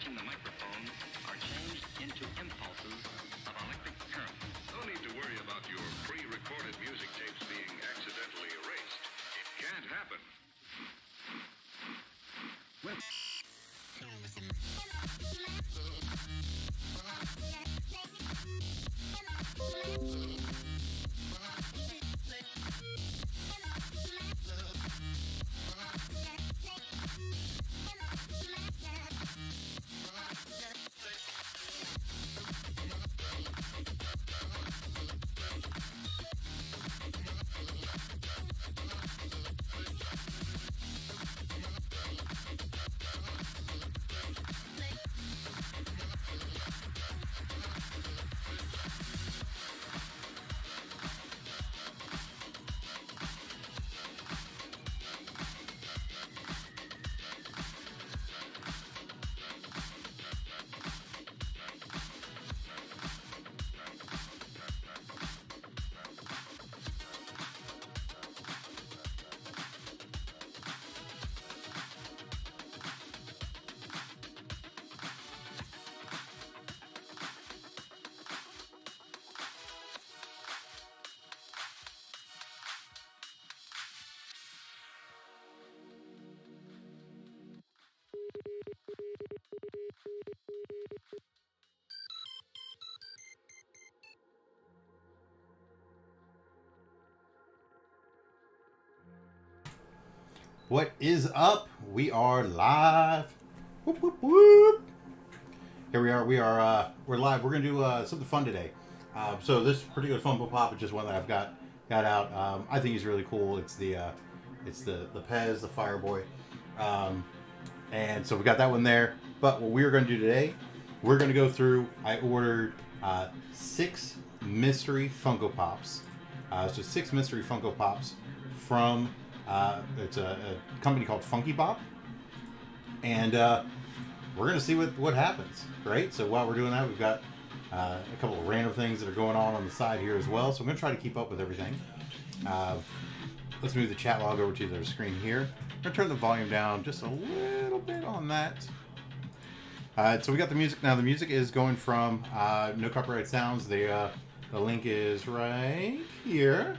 touching the microphone are changed into impulses of electric current. No need to worry about your pre-recorded music tapes being accidentally erased. It can't happen. Well, What is up? We are live. Whoop, whoop, whoop. Here we are. We're live. We're gonna do something fun today. So this particular Funko Pop is just one that I've got out. I think he's really cool. It's the Pez, the Fireboy, and so we got that one there. But what we're gonna do today, we're gonna go through. I ordered 6 mystery Funko Pops. So 6 mystery Funko Pops from. It's a company called Funko Pop, and we're gonna see what happens, right? So while we're doing that, we've got a couple of random things that are going on the side here as well. So I'm gonna try to keep up with everything. Let's move the chat log over to the screen here. I'm gonna turn the volume down just a little bit on that. So we got the music now. The music is going from No Copyright Sounds. The link is right here.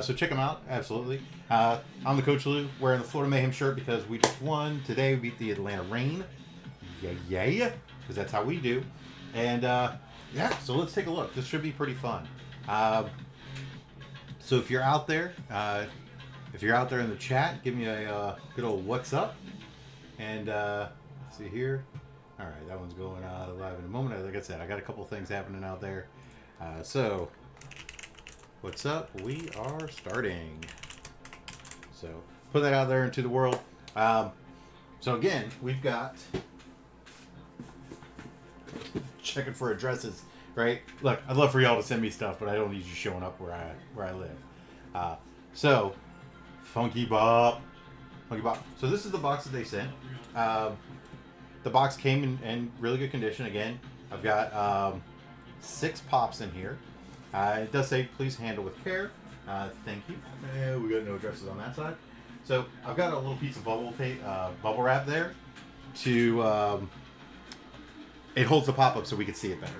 So check them out, absolutely. I'm the Coach Lou, wearing the Florida Mayhem shirt because we just won. Today we beat the Atlanta Reign. Yeah, because that's how we do. And yeah, so let's take a look. This should be pretty fun. So if you're out there, in the chat, give me a good old what's up. And let's see here. All right, that one's going live in a moment. Like I said, I got a couple things happening out there. So what's up? We are starting. So put that out there into the world. So again, we've got checking for addresses, right? Look, I'd love for y'all to send me stuff, but I don't need you showing up where I live. So Funko Pop. So this is the box that they sent. The box came in really good condition. Again, I've got 6 pops in here. It does say, please handle with care. Thank you. We got no addresses on that side. So I've got a little piece of bubble wrap there to, it holds the pop up so we can see it better.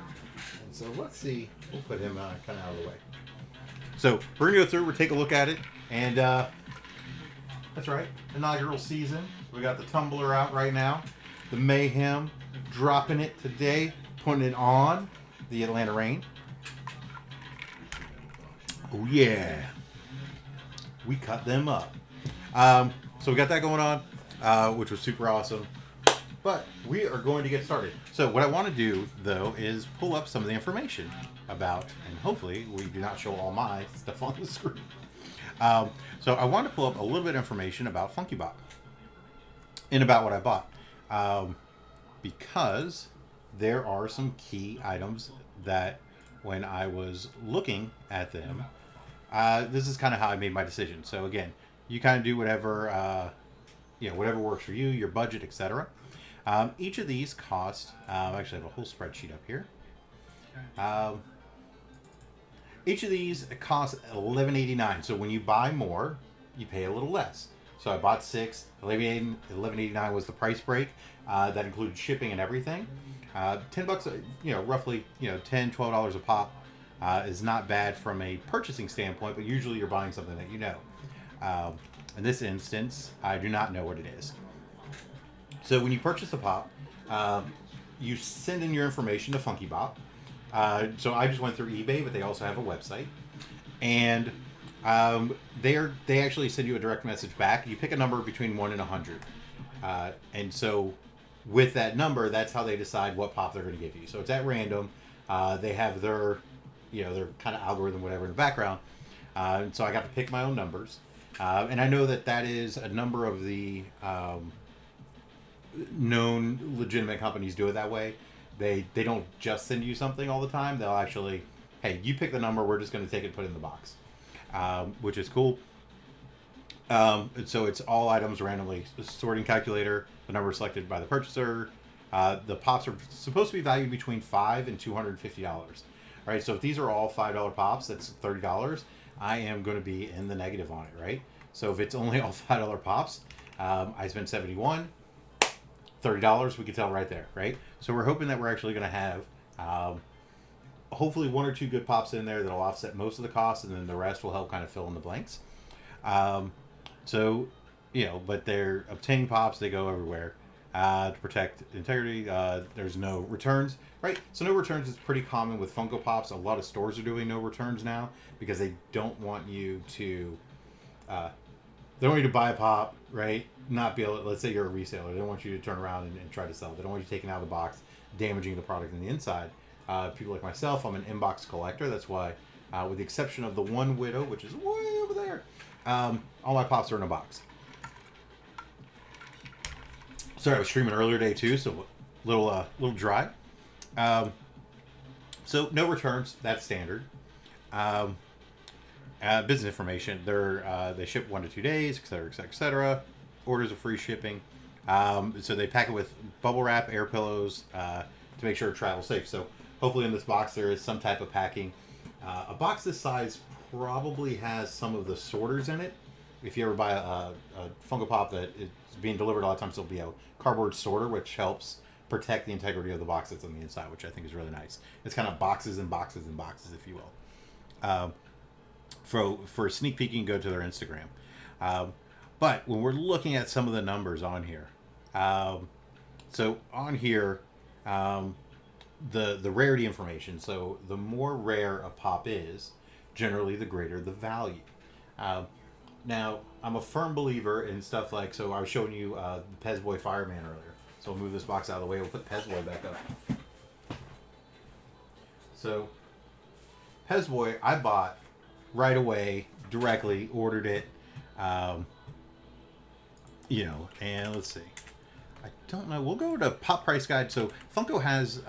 And so let's see, we'll put him kind of out of the way. So we're gonna go through, we'll take a look at it, and that's right, inaugural season. We got the tumbler out right now. The Mayhem, dropping it today, putting it on the Atlanta Reign. Oh yeah, we cut them up. So we got that going on, which was super awesome. But we are going to get started. So what I want to do, though, is pull up some of the information about, and hopefully we do not show all my stuff on the screen. So I want to pull up a little bit of information about Funko Pop and about what I bought, because there are some key items that when I was looking at them, this is kind of how I made my decision. So again, you kind of do whatever, whatever works for you, your budget, etc. Each of these cost, actually I have a whole spreadsheet up here. Each of these costs $11.89. So when you buy more, you pay a little less. So I bought 6. $11.89 was the price break. That includes shipping and everything. $10, roughly, $10, $12 a pop is not bad from a purchasing standpoint, but usually you're buying something that you know. In this instance, I do not know what it is. So when you purchase a pop, you send in your information to Funky Bop. So I just went through eBay, but they also have a website. And they actually send you a direct message back. You pick a number between 1 and 100. And so with that number, that's how they decide what pop they're going to give you. So it's at random. They have their kind of algorithm, whatever, in the background. So I got to pick my own numbers. And I know that is a number of the known legitimate companies do it that way. They don't just send you something all the time. They'll actually, hey, you pick the number. We're just going to take it and put it in the box, which is cool. So it's all items randomly sorting calculator. The number selected by the purchaser. The pops are supposed to be valued between $5 and $250. All right. So if these are all $5 pops, that's $30. I am going to be in the negative on it, right? So if it's only all $5 pops, I spent $71. $30, we can tell right there, right? So we're hoping that we're actually going to have hopefully 1 or 2 good pops in there that'll offset most of the costs, and then the rest will help kind of fill in the blanks. But they're obtaining pops, they go everywhere to protect integrity. There's no returns, right? So no returns is pretty common with Funko Pops. A lot of stores are doing no returns now because they don't want you to buy a pop, right? Not be able to, let's say you're a reseller. They don't want you to turn around and try to sell it. They don't want you taking out of the box, damaging the product in the inside. People like myself, I'm an inbox collector. That's why, with the exception of the one Widow, which is way over there, all my pops are in a box. Sorry, I was streaming earlier today too, so a little dry. So no returns. That's standard. Business information. They ship 1 to 2 days, etc., etc., etc. Orders of free shipping. So they pack it with bubble wrap, air pillows to make sure it travels safe. So hopefully in this box there is some type of packing. A box this size probably has some of the sorters in it. If you ever buy a Funko Pop that is being delivered, a lot of times there'll be a cardboard sorter, which helps protect the integrity of the box that's on the inside, which I think is really nice. It's kind of boxes and boxes and boxes, if you will. For a sneak peek, you can go to their Instagram. But when we're looking at some of the numbers on here, so on here, the rarity information. So the more rare a pop is, generally the greater the value. Now, I'm a firm believer in stuff like, so I was showing you the Pez Boy Fireman earlier. So we'll move this box out of the way. We'll put Pez Boy back up. So Pez Boy, I bought right away, directly, ordered it. And let's see. I don't know. We'll go to Pop Price Guide. So Funko has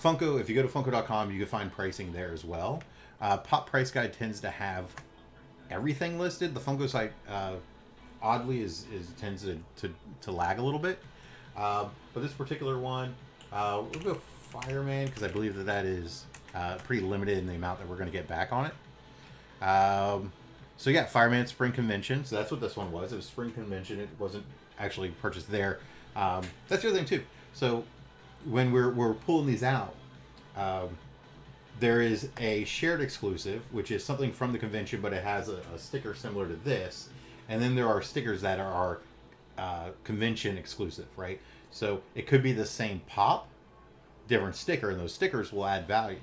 Funko. If you go to Funko.com, you can find pricing there as well. Pop Price Guide tends to have everything listed. The Funko site, oddly, tends to lag a little bit. But this particular one, we'll go Fireman because I believe that is pretty limited in the amount that we're going to get back on it. So yeah, Fireman Spring Convention. So that's what this one was. It was Spring Convention. It wasn't actually purchased there. That's the other thing too. So when we're pulling these out, there is a shared exclusive, which is something from the convention, but it has a sticker similar to this. And then there are stickers that are convention exclusive, right? So it could be the same pop, different sticker, and those stickers will add value.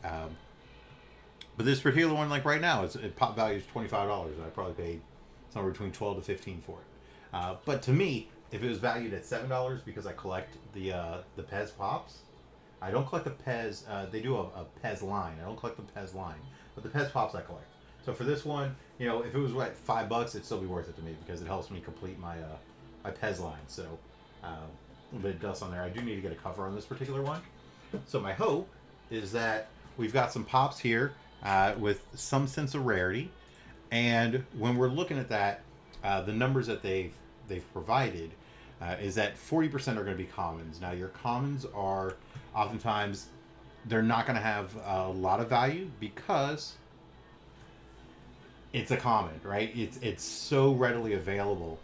But this particular one, like right now, pop value is $25. And I probably paid somewhere between $12 to $15 for it. But to me, if it was valued at $7 because I collect the Pez Pops, I don't collect the Pez. They do a Pez line. I don't collect the Pez line, but the Pez Pops I collect. So for this one, if it was $5, it'd still be worth it to me because it helps me complete my my Pez line. So a little bit of dust on there. I do need to get a cover on this particular one. So my hope is that we've got some pops here with some sense of rarity, and when we're looking at that, the numbers that they've provided is that 40% are going to be commons. Now your commons are oftentimes they're not going to have a lot of value because it's a common, right? It's so readily available.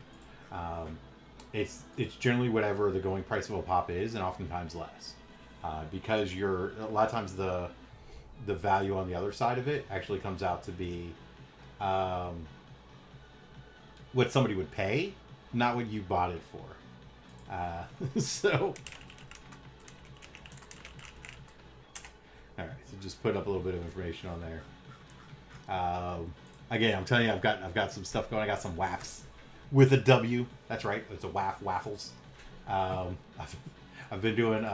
it's generally whatever the going price of a pop is, and oftentimes less, because a lot of times the value on the other side of it actually comes out to be what somebody would pay, not what you bought it for. So, all right, so just put up a little bit of information on there. Again, I'm telling you, I've got some stuff going. I got some WAFs with a W. That's right, it's a WAF waffles. I've been doing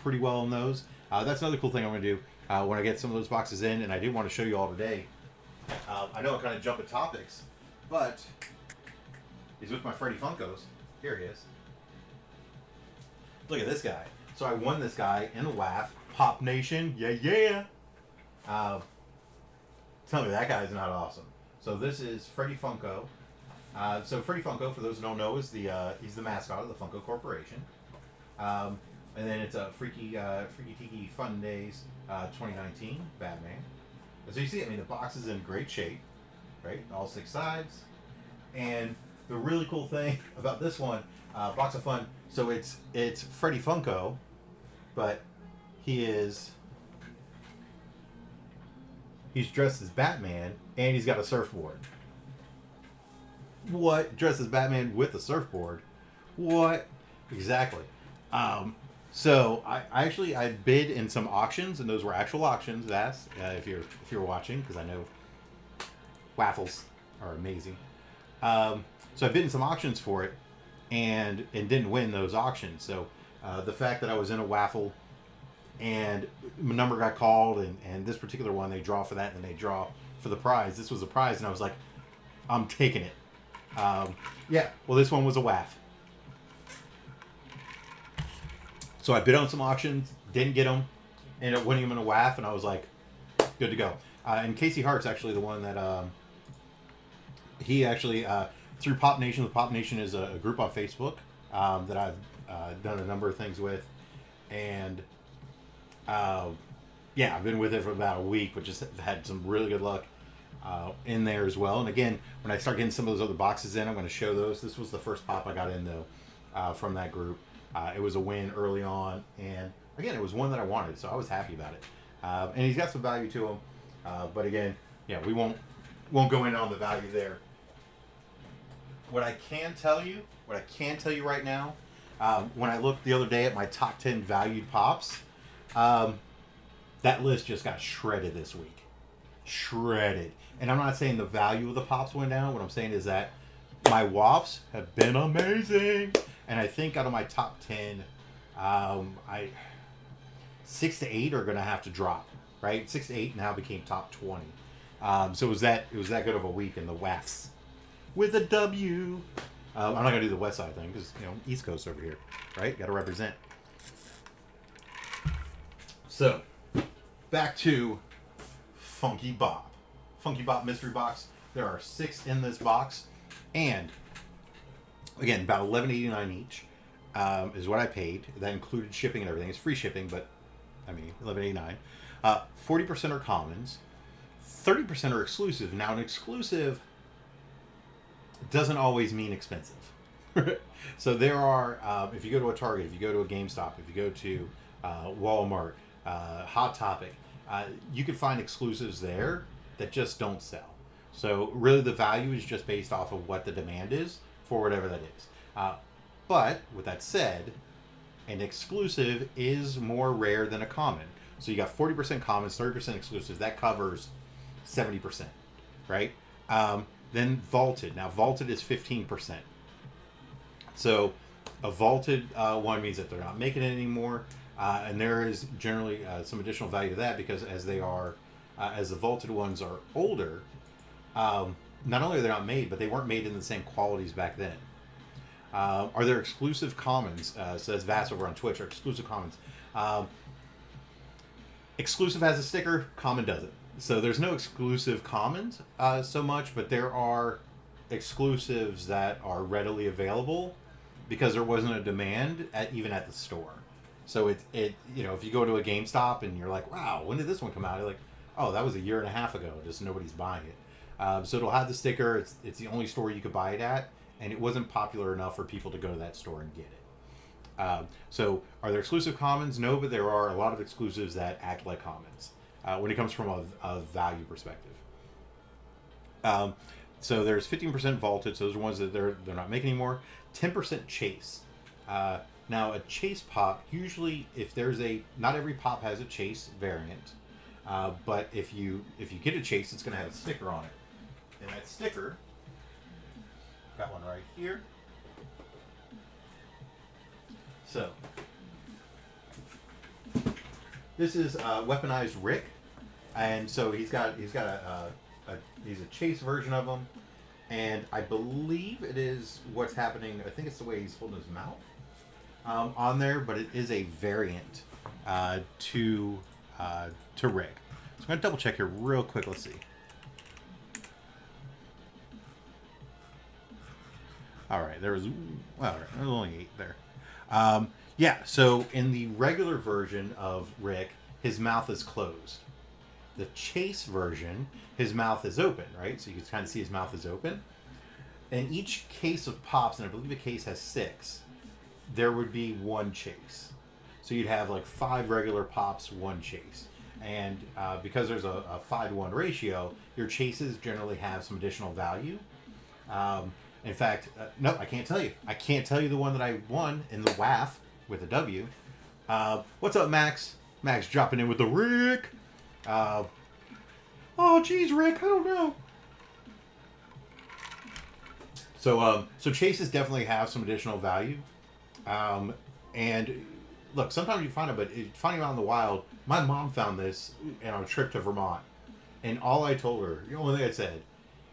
pretty well on those. That's another cool thing I'm going to do when I get some of those boxes in, and I did want to show you all today. I know I'm kind of jumping topics, but he's with my Freddy Funkos. Here he is. Look at this guy. So I won this guy in a WAF. Pop Nation, yeah. Tell me that guy's not awesome. So this is Freddy Funko. So Freddy Funko, for those who don't know, is he's the mascot of the Funko Corporation. And then it's a Freaky Tiki Fun Days 2019 Batman. And so you see, I mean, the box is in great shape, right? All 6 sides. And the really cool thing about this one, Box of Fun, so it's Freddy Funko, but he's dressed as Batman, and he's got a surfboard. What? Dressed as Batman with a surfboard? What? Exactly. So I bid in some auctions, and those were actual auctions. That's if you're watching, because I know waffles are amazing. So I bid in some auctions for it, and didn't win those auctions. So the fact that I was in a waffle, and my number got called, and this particular one, they draw for that, and they draw for the prize. This was a prize, and I was like, I'm taking it. Yeah, well, this one was a WAF. So I bid on some auctions, didn't get them, ended up winning them in a WAF, and I was like, good to go. And Casey Hart's actually the one that, he actually, through Pop Nation, the Pop Nation is a group on Facebook that I've done a number of things with, and yeah, I've been with it for about a week, but just had some really good luck in there as well. And again, when I start getting some of those other boxes in, I'm going to show those. This was the first pop I got in, though, from that group. It was a win early on, and again, it was one that I wanted, so I was happy about it. And he's got some value to him, but again, yeah, we won't go in on the value there. What I can tell you right now, when I looked the other day at my top 10 valued pops, that list just got shredded this week. Shredded. And I'm not saying the value of the pops went down. What I'm saying is that my WAFs have been amazing. And I think out of my top 10, 6 to 8 are going to have to drop, right? 6 to 8 now became top 20. So it was that good of a week in the WAFs. With a W. I'm not going to do the West Side thing because, East Coast over here, right? Got to represent. So, back to Funky Bop. Funky Bop Mystery Box. There are 6 in this box. And, again, about $11.89 each is what I paid. That included shipping and everything. It's free shipping, but, I mean, $11.89. 40% are commons. 30% are exclusive. Now, an exclusive doesn't always mean expensive. So there are, if you go to a Target, if you go to a GameStop, if you go to Walmart, Hot Topic, you can find exclusives there that just don't sell. So really the value is just based off of what the demand is for whatever that is. But with that said, an exclusive is more rare than a common. So you got 40% commons, 30% exclusives. That covers 70%, right? Then vaulted. Now vaulted is 15%. So a vaulted one means that they're not making it anymore. And there is generally some additional value to that because as they are, as the vaulted ones are older, not only are they not made, but they weren't made in the same qualities back then. Are there exclusive commons? Says Vass over on Twitch, are exclusive commons. Exclusive has a sticker, common doesn't. So there's no exclusive commons so much, but there are exclusives that are readily available because there wasn't a demand even at the store. So it if you go to a GameStop and you're like, wow, when did this one come out? You're like, oh, that was a year and a half ago. Just nobody's buying it. So it'll have the sticker. It's the only store you could buy it at, and it wasn't popular enough for people to go to that store and get it. So are there exclusive commons? No, but there are a lot of exclusives that act like commons when it comes from a value perspective. So there's 15% vaulted, so those are ones that they're not making anymore. 10% chase. Now a chase pop, usually if there's not every pop has a chase variant, but if you get a chase, it's going to have a sticker on it, and that sticker, got one right here. So this is weaponized Rick, and so he's got he's a chase version of him, and I believe it is what's happening. I think it's the way he's holding his mouth on there, but it is a variant to Rick. So I'm gonna double check here real quick. Let's see. All right, there was only 8 there. Yeah, so in the regular version of Rick, his mouth is closed. The chase version, his mouth is open, right? So you can kind of see his mouth is open. In each case of pops, and I believe the case has 6, there would be 1 chase. So you'd have like 5 regular pops, 1 chase. And because there's a 5-to-1 ratio, your chases generally have some additional value. In fact, no, I can't tell you. I can't tell you the one that I won in the WAF with a W. What's up, Max? Max dropping in with the Rick. Oh, geez, Rick, I don't know. So chases definitely have some additional value. And look, sometimes you find it, but finding out in the wild, my mom found this on a trip to Vermont. And all I told her, the only thing I said,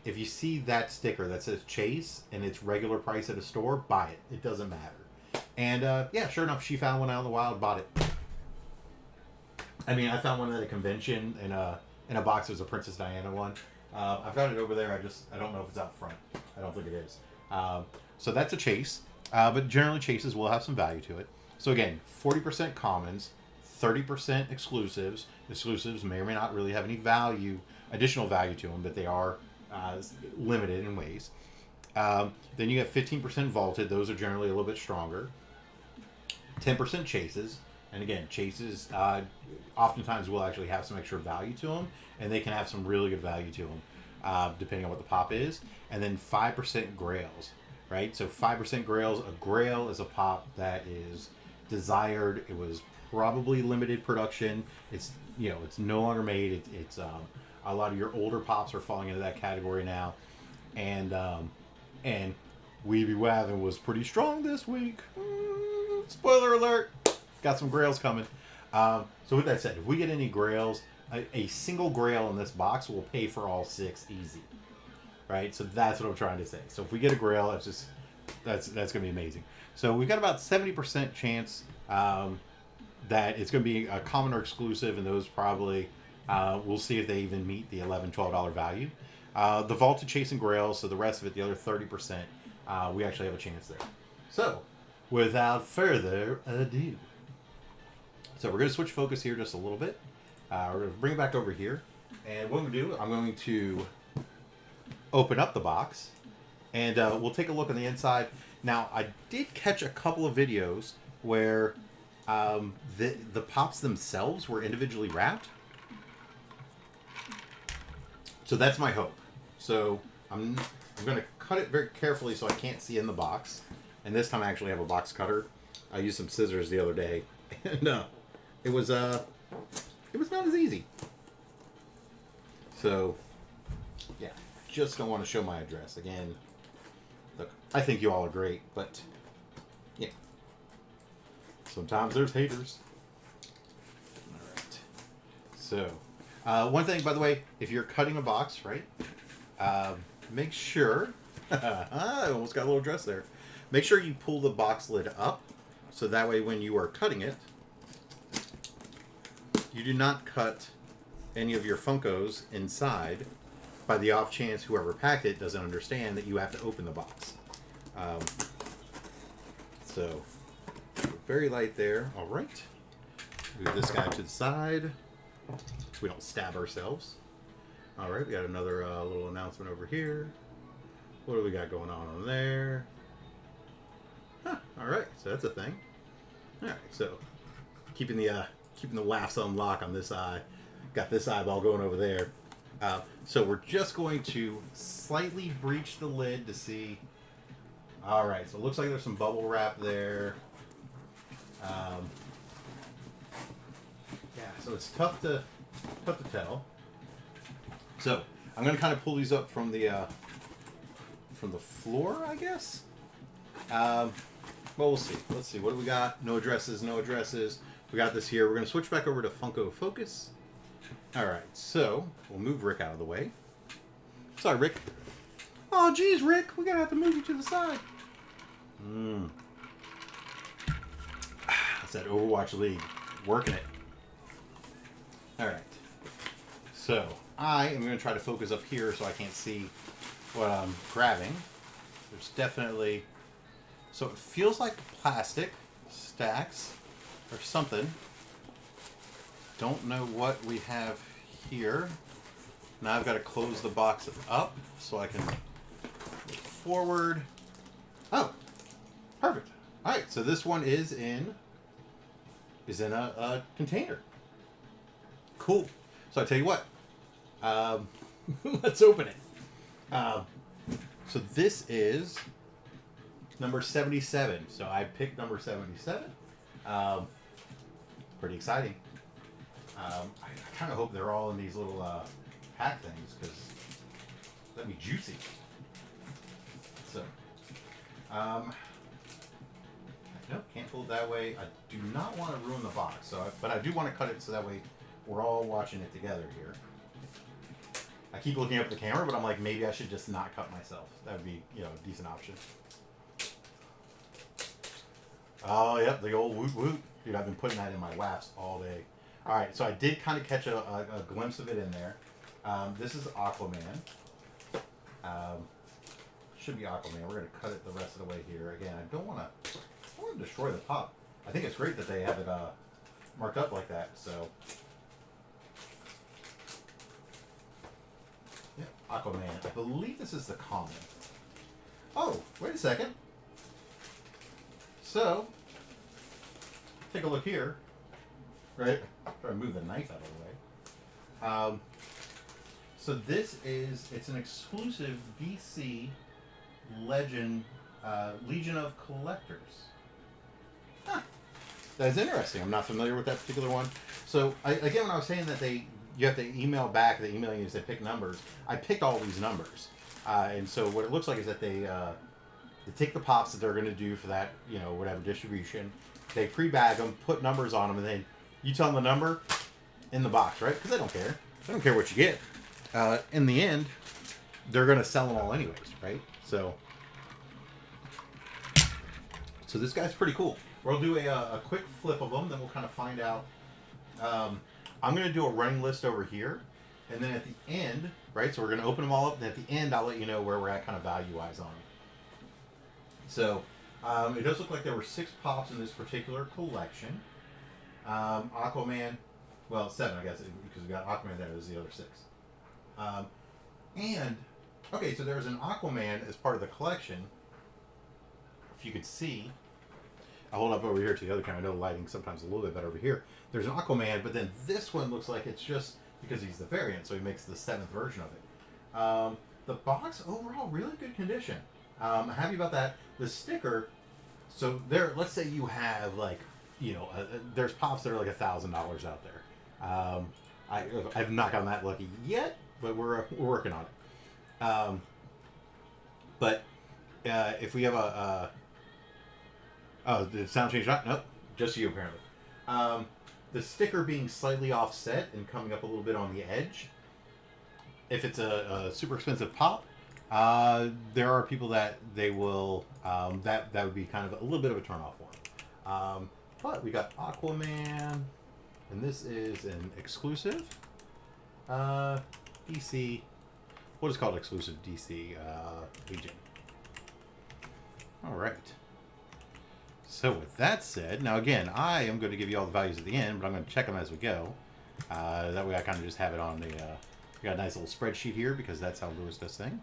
if you see that sticker that says Chase and it's regular price at a store, buy it. It doesn't matter. And yeah, sure enough, she found one out in the wild, bought it. I mean, I found one at a convention in a box. It was a Princess Diana one. I found it over there. I don't know if it's out front. I don't think it is. So that's a chase. But generally, chases will have some value to it. So again, 40% commons, 30% exclusives. Exclusives may or may not really have any additional value to them, but they are limited in ways. Then you have 15% vaulted. Those are generally a little bit stronger. 10% chases. And again, chases oftentimes will actually have some extra value to them, and they can have some really good value to them, depending on what the pop is. And then 5% grails, right? So 5% grails. A grail is a pop that is desired. It was probably limited production. It's no longer made. It's a lot of your older pops are falling into that category now, and Weeby Wavin was pretty strong this week. Spoiler alert. Got some grails coming. So with that said, if we get any grails, a single grail in this box will pay for all 6 easy, right? So that's what I'm trying to say. So if we get a grail, that's gonna be amazing. So we've got about 70% chance that it's gonna be a common or exclusive, and those probably we'll see if they even meet the $11, $12 value. The vaulted chase and grails, so the rest of it, the other 30%, we actually have a chance there. So without further ado. So we're going to switch focus here just a little bit. We're going to bring it back over here. And what I'm going to do, I'm going to open up the box. And we'll take a look on the inside. Now, I did catch a couple of videos where the pops themselves were individually wrapped. So that's my hope. So I'm going to cut it very carefully so I can't see in the box. And this time I actually have a box cutter. I used some scissors the other day. And it was not as easy. So, yeah, just don't want to show my address. Again, look, I think you all are great, but, yeah, sometimes there's haters. All right. So, one thing, by the way, if you're cutting a box, right, make sure, I almost got a little address there. Make sure you pull the box lid up, so that way when you are cutting it, you do not cut any of your Funkos inside by the off chance whoever packed it doesn't understand that you have to open the box. So, very light there. All right. Move this guy to the side so we don't stab ourselves. All right, we got another little announcement over here. What do we got going on there? Huh, all right, so that's a thing. All right, so keeping the laughs on lock on this eye. Got this eyeball going over there. So we're just going to slightly breach the lid to see. All right, so it looks like there's some bubble wrap there. Yeah, so it's tough to tell. So I'm going to kind of pull these up from the floor, I guess. Well, we'll see. Let's see. What do we got? No addresses. No addresses. We got this here. We're going to switch back over to Funko Focus. All right, so we'll move Rick out of the way. Sorry, Rick. Oh, geez, Rick, we gotta have to move you to the side. That's that Overwatch League, working it. All right, so I am gonna try to focus up here so I can't see what I'm grabbing. There's definitely, so it feels like plastic stacks or something. Don't know what we have here. Now I've got to close the box up so I can look forward. Oh, perfect. All right, so this one is in a container. Cool. So I tell you what, let's open it. So this is number 77. So I picked number 77. Pretty exciting. I kind of hope they're all in these little pack things because that'd be juicy. So, nope, can't pull it that way. I do not want to ruin the box, but I do want to cut it so that way we're all watching it together here. I keep looking up at the camera, but I'm like, maybe I should just not cut myself. That would be, a decent option. Oh, yep, the old woot woot. Dude, I've been putting that in my WAFs all day. All right, so I did kind of catch a glimpse of it in there. This is Aquaman. Should be Aquaman. We're going to cut it the rest of the way here. Again, I don't want to destroy the pop. I think it's great that they have it marked up like that. So, yeah, Aquaman. I believe this is the common. Oh, wait a second. So, take a look here. Right? Try to move the knife out of the way. So this it's an exclusive DC Legend Legion of Collectors. Huh. That's interesting. I'm not familiar with that particular one. So again, when I was saying that you have to email back, the emailing is they pick numbers. I picked all these numbers, and so what it looks like is that they take the pops that they're going to do for that whatever distribution. They pre-bag them, put numbers on them, and then you tell them the number in the box, right? Because they don't care. They don't care what you get. In the end, they're going to sell them all anyways, right? So this guy's pretty cool. We'll do a quick flip of them, then we'll kind of find out. I'm going to do a running list over here, and then at the end, right? So we're going to open them all up, and at the end, I'll let you know where we're at kind of value-wise on them. So it does look like there were 6 pops in this particular collection. Aquaman, well, 7, I guess, because we got Aquaman there. There's the other 6. And, okay, so there's an Aquaman as part of the collection. If you could see, I'll hold up over here to the other camera. I know the lighting sometimes a little bit better over here. There's an Aquaman, but then this one looks like it's just because he's the variant, so he makes the 7th version of it. The box, overall, really good condition. I'm happy about that. The sticker, so there, let's say you have, like, there's pops that are like $1,000 out there. I've not gotten that lucky yet, but we're working on it. But if we have oh, did the sound change? Nope, just you apparently. The sticker being slightly offset and coming up a little bit on the edge. If it's a super expensive pop, there are people that they will that would be kind of a little bit of a turnoff for them. But we got Aquaman, and this is an exclusive DC. What is called exclusive DC Legion. All right. So with that said, now again, I am going to give you all the values at the end, but I'm going to check them as we go. That way I kind of just have it on the... we got a nice little spreadsheet here because that's how Lewis does things.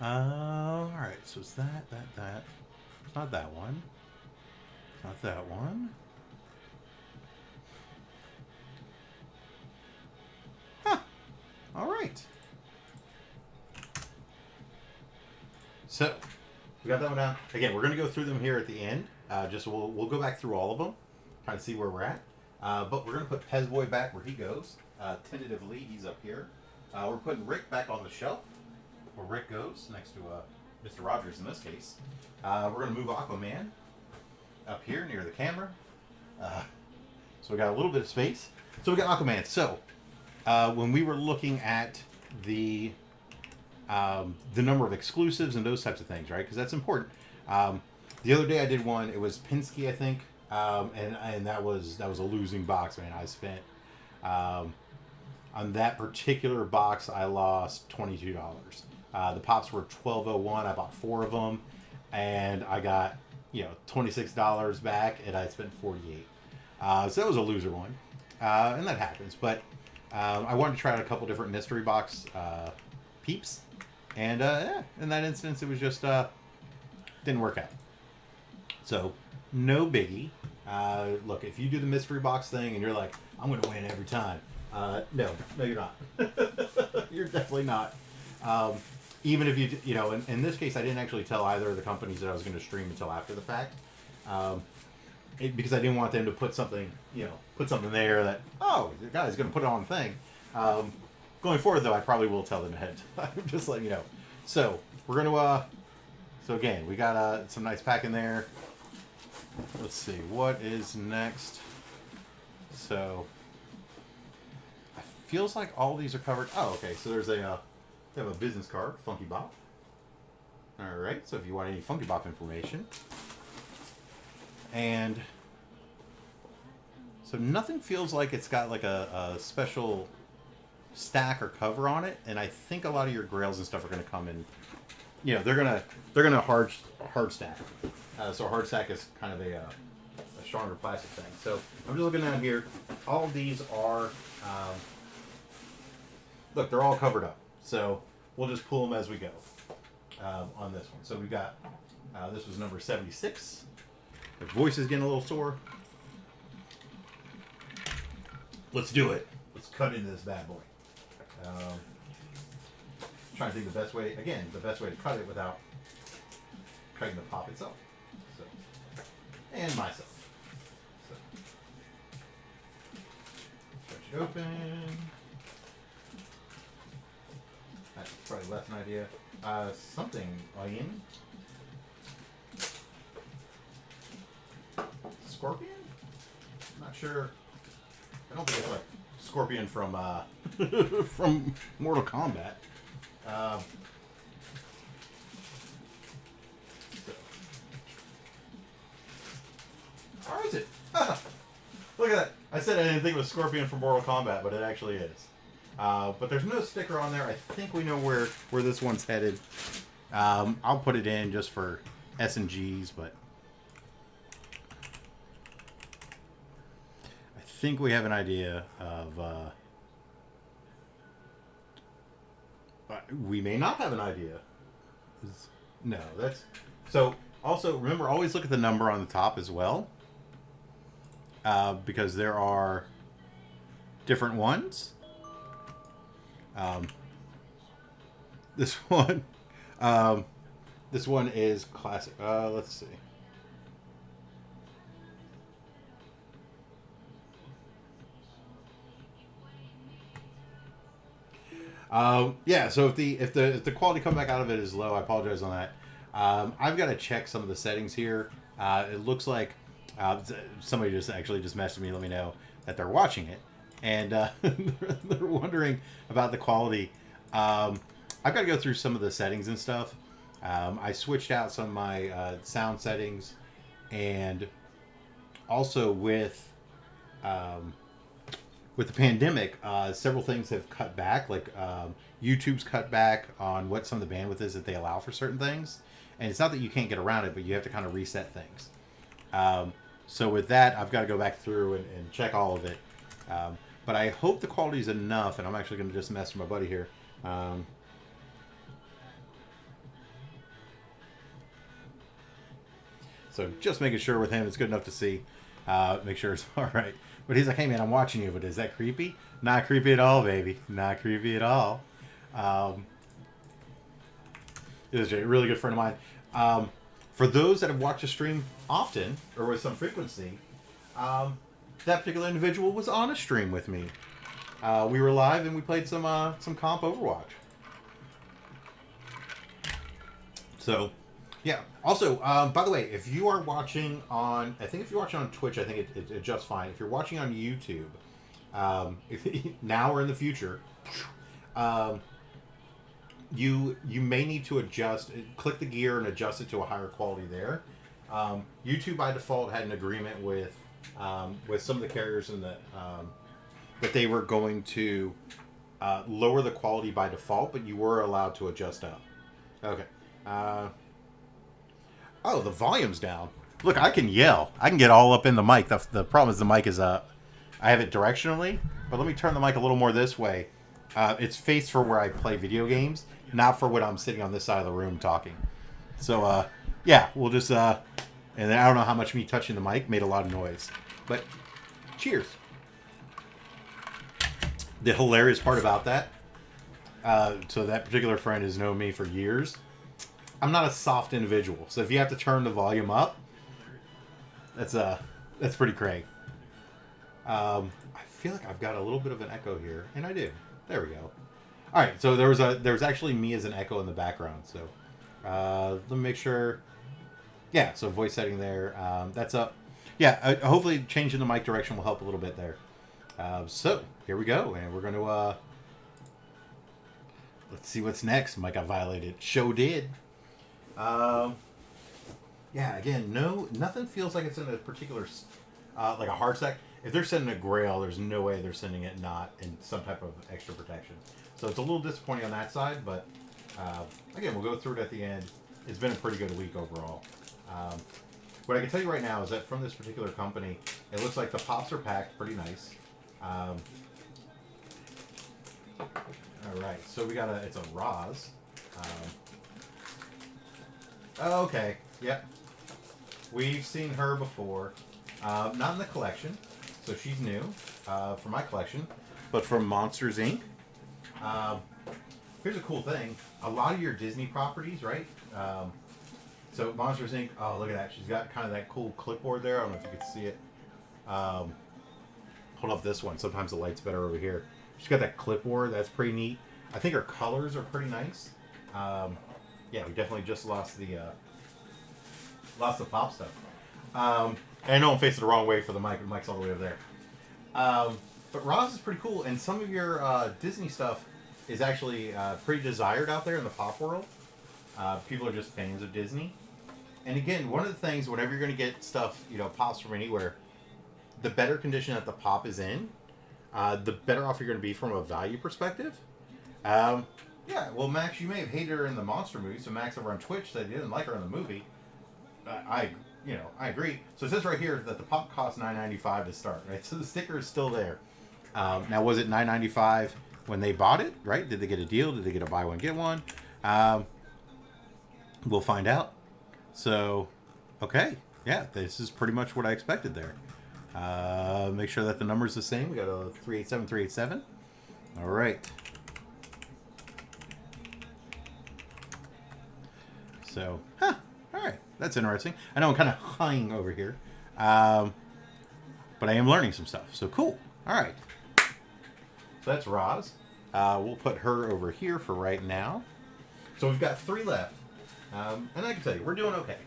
All right. So it's that. It's not that one. It's not that one. Huh. All right. So we got that one down. Again, we're going to go through them here at the end. Just we'll go back through all of them, kind of see where we're at. But we're going to put Pez Boy back where he goes. Tentatively, he's up here. We're putting Rick back on the shelf, where Rick goes, next to Mr. Rogers in this case. We're going to move Aquaman up here near the camera. So we got a little bit of space. So we got Aquaman. So when we were looking at the number of exclusives and those types of things, right? Because that's important. The other day I did one. It was Pinsky, I think, and that was a losing box, man. I spent on that particular box, I lost $22. The pops were $12.01. I bought 4 of them, and I got $26 back, and I spent $48. So that was a loser one, and that happens. But I wanted to try out a couple different mystery box peeps, and in that instance, it was just didn't work out. So no biggie. Look, if you do the mystery box thing and you're like, I'm going to win every time. No, you're not. You're definitely not. Even if in this case, I didn't actually tell either of the companies that I was going to stream until after the fact. Because I didn't want them to put something there that, the guy's going to put it on the thing. Going forward, though, I probably will tell them ahead. Just letting you know. So, we're going to, so again, we got some nice pack in there. Let's see, what is next? So, it feels like all these are covered. Oh, okay, so there's they have a business card, Funky Bop. All right, so if you want any Funky Bop information. And so nothing feels like it's got like a special stack or cover on it, and I think a lot of your grails and stuff are going to come in. They're gonna hard stack. So a hard stack is kind of a stronger plastic thing. So I'm just looking down here. All of these are look, they're all covered up. So we'll just pull them as we go on this one. So we got this was number 76. The voice is getting a little sore. Let's do it. Let's cut into this bad boy. Trying to think the best way to cut it without cutting the pop itself. So, and myself. So, stretch it open. That's probably less an idea. Something in. Scorpion? I'm not sure. I don't think it's like Scorpion from from Mortal Kombat. Or is it? Look at that. I said I didn't think it was Scorpion from Mortal Kombat, but it actually is. But there's no sticker on there. I think we know where this one's headed. I'll put it in just for S&Gs, but I think we have an idea of... we may not have an idea. No, that's... So, also, remember, always look at the number on the top as well. Because there are different ones. This one... this one is classic. Let's see. Yeah, so if the quality come back out of it is low, I apologize on that. I've got to check some of the settings here. It looks like somebody just messaged me, let me know that they're watching it, and they're wondering about the quality. I've got to go through some of the settings and stuff. I switched out some of my sound settings, and also with the pandemic, several things have cut back. Like YouTube's cut back on what some of the bandwidth is that they allow for certain things. And it's not that you can't get around it, but you have to kind of reset things. So with that, I've got to go back through and check all of it. But I hope the quality is enough, and I'm actually going to just mess with my buddy here. So just making sure with him it's good enough to see. Make sure it's all right. But he's like, hey man, I'm watching you, but is that creepy? Not creepy at all, baby. Not creepy at all. He was a really good friend of mine. For those that have watched the stream often or with some frequency, that particular individual was on a stream with me. We were live and we played some comp Overwatch. So, yeah. Also, by the way, if you are watching on, I think if you're watching on Twitch, I think it's just fine. If you're watching on YouTube, now or in the future, you may need to adjust. Click the gear and adjust it to a higher quality there. YouTube by default had an agreement with some of the carriers in the that they were going to lower the quality by default, but you were allowed to adjust up. Okay. Oh, the volume's down. Look, I can yell. I can get all up in the mic. The problem is the mic is I have it directionally, but let me turn the mic a little more this way. It's faced for where I play video games, not for when I'm sitting on this side of the room talking. So, yeah, we'll just, and I don't know how much me touching the mic made a lot of noise, but cheers. The hilarious part about that, so that particular friend has known me for years. I'm not a soft individual, so if you have to turn the volume up, that's pretty crazy. I feel like I've got a little bit of an echo here, and I do. There we go. All right, so there was actually me as an echo in the background. So let me make sure. Yeah, so voice setting there. That's up. Yeah, hopefully changing the mic direction will help a little bit there. So here we go, and we're going to let's see what's next. Mic got violated. Show did. Yeah, again, nothing feels like it's in a particular, like a hard stack. If they're sending a Grail, there's no way they're sending it not in some type of extra protection. So it's a little disappointing on that side, but again, we'll go through it at the end. It's been a pretty good week overall. What I can tell you right now is that from this particular company, it looks like the pops are packed pretty nice. All right, so we got it's a Roz. Okay, yep. We've seen her before. Not in the collection, so she's new for my collection, but from Monsters, Inc. Here's a cool thing. A lot of your Disney properties, right? So Monsters, Inc. Oh, look at that. She's got kind of that cool clipboard there. I don't know if you can see it. Hold up this one. Sometimes the light's better over here. She's got that clipboard. That's pretty neat. I think her colors are pretty nice. Yeah, we definitely just lost the pop stuff. And I know I'm facing the wrong way for the mic. The mic's all the way over there. But Roz is pretty cool, and some of your Disney stuff is actually pretty desired out there in the pop world. People are just fans of Disney. And again, one of the things, whenever you're going to get stuff, pops from anywhere, the better condition that the pop is in, the better off you're going to be from a value perspective. Yeah, well, Max, you may have hated her in the Monster movie, so Max over on Twitch said he didn't like her in the movie. I agree. So it says right here that the pop costs $9.95 to start, right? So the sticker is still there. Now, was it $9.95 when they bought it, right? Did they get a deal? Did they get a buy one, get one? We'll find out. So, okay. Yeah, this is pretty much what I expected there. Make sure that the number's the same. We got a 387, 387. All right. So, all right. That's interesting. I know I'm kind of hung over here. But I am learning some stuff. So, cool. All right. So, that's Roz. We'll put her over here for right now. So, we've got 3 left. And I can tell you, we're doing okay.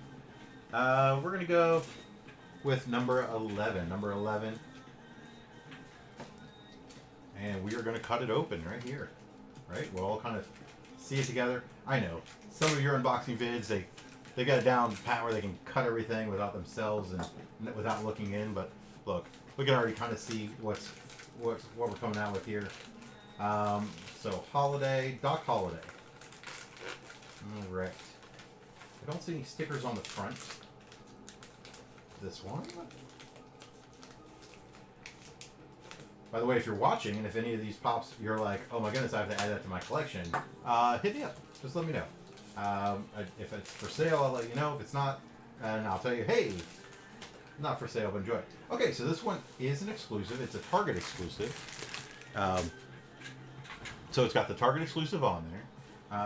We're going to go with number 11. Number 11. And we are going to cut it open right here. Right? We'll all kind of see it together. I know. Some of your unboxing vids, they got it down pat where they can cut everything without themselves and without looking in. But look, we can already kind of see what we're coming out with here. So Holiday, Doc Holiday. All right. I don't see any stickers on the front. This one. By the way, if you're watching, and if any of these pops, you're like, oh my goodness, I have to add that to my collection, hit me up. Just let me know. If it's for sale, I'll let you know. If it's not, and I'll tell you, hey, not for sale, but enjoy. Okay, so this one is an exclusive. It's a Target exclusive. So it's got the Target exclusive on there.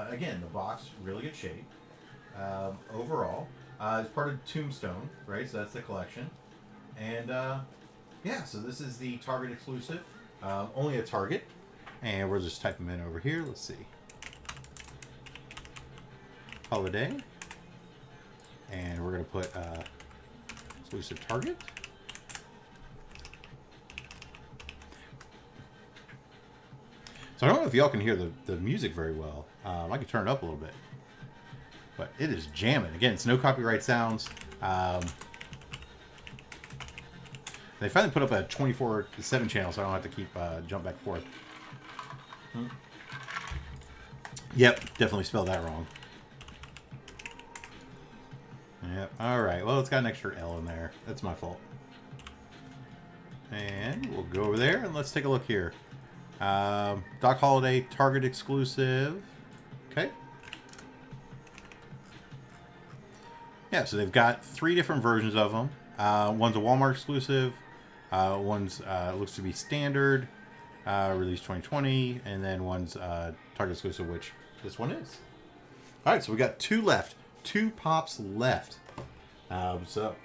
Again, the box, really good shape. Overall, it's part of Tombstone, right? So that's the collection. And yeah, so this is the Target exclusive. Only a Target. And we'll just type them in over here. Let's see. Holiday. And we're going to put exclusive Target. So I don't know if y'all can hear the music very well. I can turn it up a little bit. But it is jamming. Again, it's no copyright sounds. They finally put up a 24/7 channel, so I don't have to keep jump back and forth. Yep, definitely spelled that wrong. Yep. All right. Well, it's got an extra L in there. That's my fault. And we'll go over there and let's take a look here. Doc Holiday Target exclusive. Okay. Yeah, so they've got 3 different versions of them. One's a Walmart exclusive. One's looks to be standard, release 2020, and then one's Target exclusive, which this one is. All right, so we got 2 left. 2 pops left. So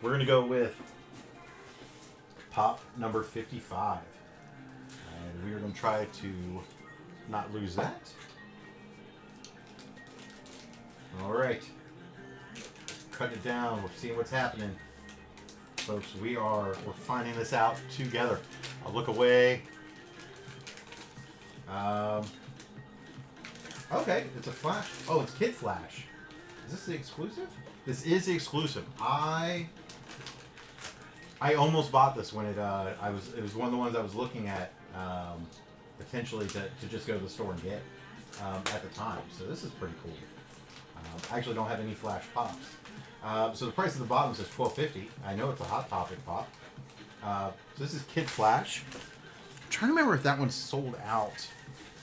we're gonna go with pop number 55, and we are gonna try to not lose that. All right. Cutting it down. We're seeing what's happening, folks. We're finding this out together. I'll look away. Okay, it's a Flash. Oh, it's Kid Flash. Is this the exclusive? This is the exclusive. I almost bought this when it was one of the ones I was looking at potentially to just go to the store and get at the time. So this is pretty cool. I actually don't have any Flash pops. So the price at the bottom says $12.50. I know it's a Hot Topic pop. So this is Kid Flash. I'm trying to remember if that one sold out.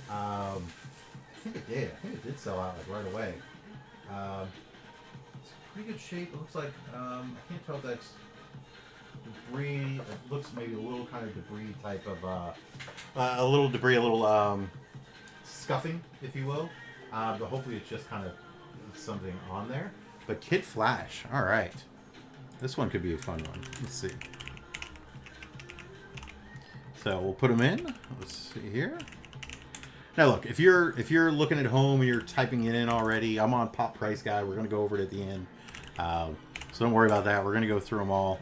I think it did. I think it did sell out like right away. It's pretty good shape. It looks like I can't tell if that's debris. It looks maybe a little kind of debris type of a little debris, a little scuffing, if you will. But hopefully it's just kind of something on there. But Kid Flash, all right. This one could be a fun one. Let's see. So we'll put them in. Let's see here. Now look, if you're looking at home and you're typing it in already, I'm on Pop Price Guide. We're gonna go over it at the end. So don't worry about that. We're gonna go through them all.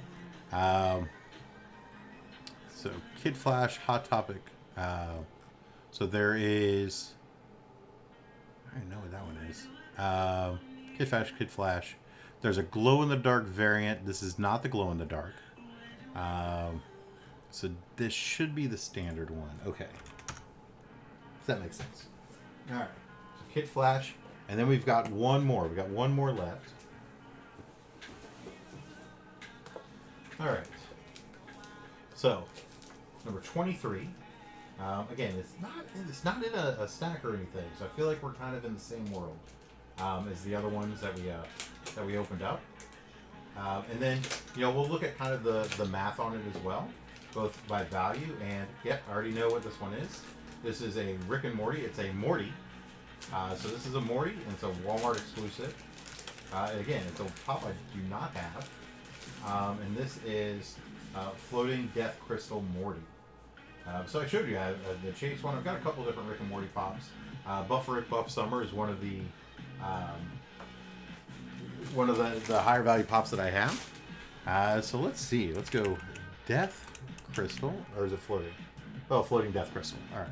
So Kid Flash, Hot Topic. So there is. I don't know what that one is. Kid Flash. There's a glow-in-the-dark variant. This is not the glow-in-the-dark. So this should be the standard one. Okay. Does that make sense? All right. So Kid Flash. And then we've got one more. We've got one more left. All right. So, number 23. Again, it's not in a stack or anything, so I feel like we're kind of in the same world as the other ones that we opened up. And then we'll look at kind of the math on it as well, both by value and I already know what this one is. This is a Rick and Morty. It's a Morty. So this is a Morty, and it's a Walmart exclusive. Again, it's a pop I do not have. And this is Floating Death Crystal Morty. So I showed you the Chase one. I've got a couple different Rick and Morty pops. Buff Rick, Buff Summer is one of the higher value pops that I have. So let's see. Let's go Death Crystal, or is it Floating? Oh, Floating Death Crystal. All right.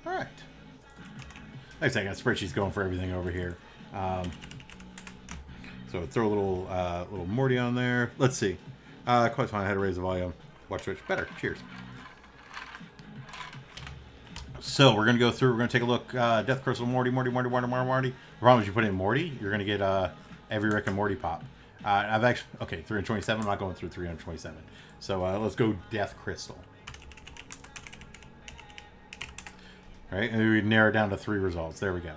All right. Like I said, I got spreadsheets going for everything over here. So throw a little Morty on there. Let's see. Quite fine. I had to raise the volume. Watch which better. Cheers. So we're gonna go through. We're gonna take a look. Death Crystal Morty. The problem is you put in Morty, you're gonna get every Rick and Morty pop. I've actually 327. I'm not going through 327. So let's go Death Crystal. Right, and we narrow it down to 3 results. There we go.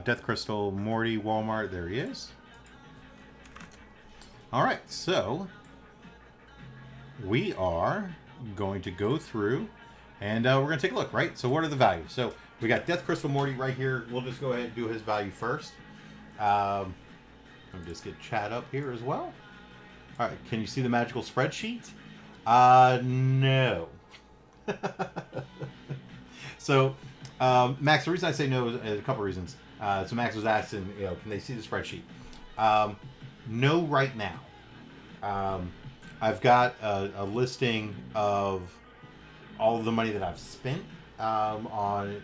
Death Crystal, Morty, Walmart. There he is. All right, so we are going to go through and we're going to take a look, right? So what are the values? So we got Death Crystal Morty right here. We'll just go ahead and do his value first. Let me just get chat up here as well. All right, can you see the magical spreadsheet? No. So, Max, the reason I say no is a couple reasons. So Max was asking, can they see the spreadsheet? No, right now. I've got a listing of all of the money that I've spent on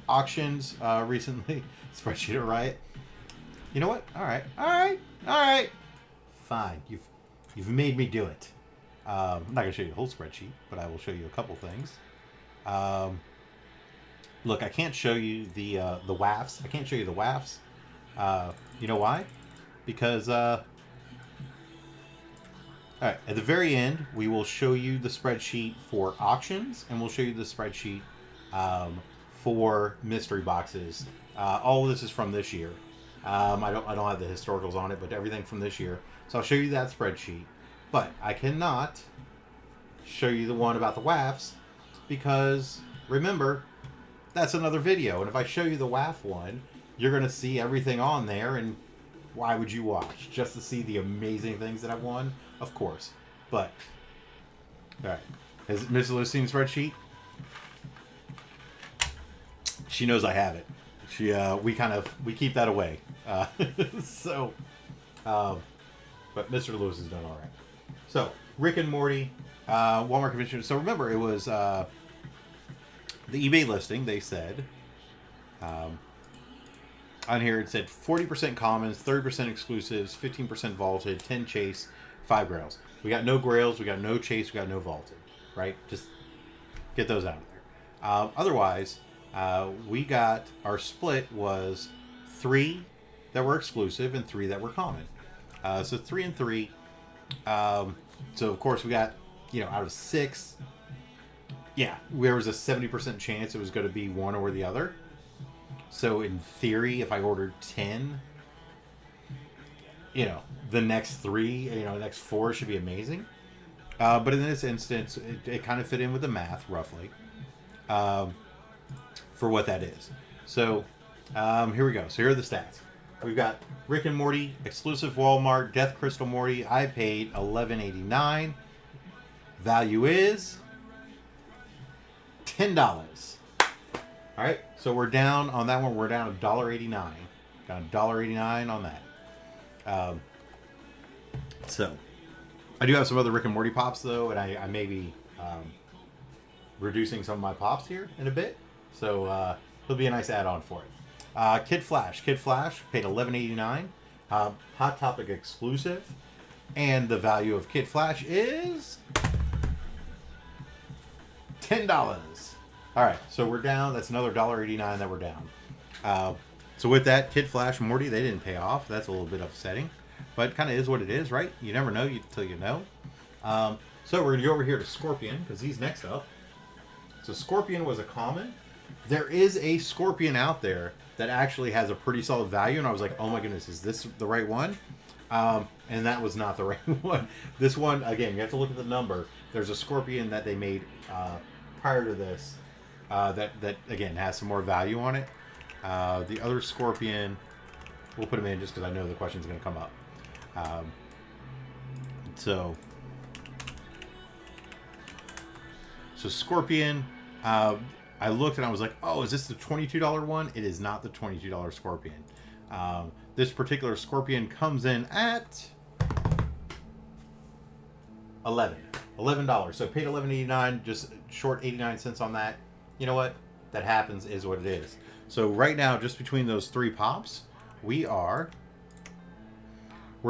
auctions recently. Spreadsheet of Riot. You know what? All right. Fine. You've made me do it. I'm not gonna show you the whole spreadsheet, but I will show you a couple things. Look, I can't show you the WAFs. I can't show you the WAFs. You know why? Because all right, at the very end, we will show you the spreadsheet for auctions, and we'll show you the spreadsheet for mystery boxes. All of this is from this year. I don't have the historicals on it, but everything from this year. So I'll show you that spreadsheet. But I cannot show you the one about the WAFs because, remember, that's another video. And if I show you the WAF one, you're going to see everything on there. And why would you watch? Just to see the amazing things that I've won? Of course. But, all right. Has Mrs. Lou seen the spreadsheet? She knows I have it. We keep that away. But Mr. Lewis has done all right. So, Rick and Morty, Walmart convention. So remember, it was the eBay listing. They said on here it said 40% commons, 30% exclusives, 15% vaulted, 10 chase, 5 grails. We got no grails, we got no chase, we got no vaulted. Right? Just get those out of there. Otherwise, we got our split was 3 that were exclusive and 3 that were common. So 3 and 3. So of course we got, out of 6, there was a 70% chance it was going to be one or the other. So in theory, if I ordered 10, the next 3, the next 4 should be amazing. But in this instance, it kind of fit in with the math roughly, for what that is. So, here we go. So here are the stats. We've got Rick and Morty, exclusive Walmart, Death Crystal Morty. I paid $11.89. Value is $10. All right, so we're down on that one. We're down $1.89. Got $1.89 on that. So I do have some other Rick and Morty pops though, and I may be reducing some of my pops here in a bit. So it'll be a nice add-on for it. Kid Flash paid $11.89. Hot Topic exclusive, and the value of Kid Flash is $10. All right, so we're down. That's another $1.89 that we're down. So with that, Kid Flash and Morty, they didn't pay off. That's a little bit upsetting, but it kind of is what it is, right? You never know until you know. So we're gonna go over here to Scorpion because he's next up. So Scorpion was a common. There is a Scorpion out there that actually has a pretty solid value, and I was like, oh my goodness, is this the right one? And that was not the right one. This one, again, you have to look at the number. There's a Scorpion that they made prior to this that again has some more value on it. The other Scorpion, we'll put him in just because I know the question's going to come up. So Scorpion, I looked and I was like, oh, is this the $22 one? It is not the $22 Scorpion. This particular Scorpion comes in at $11. So paid $11.89, just short 89 cents on that. You know what? That happens, is what it is. So right now, just between those 3 pops, we're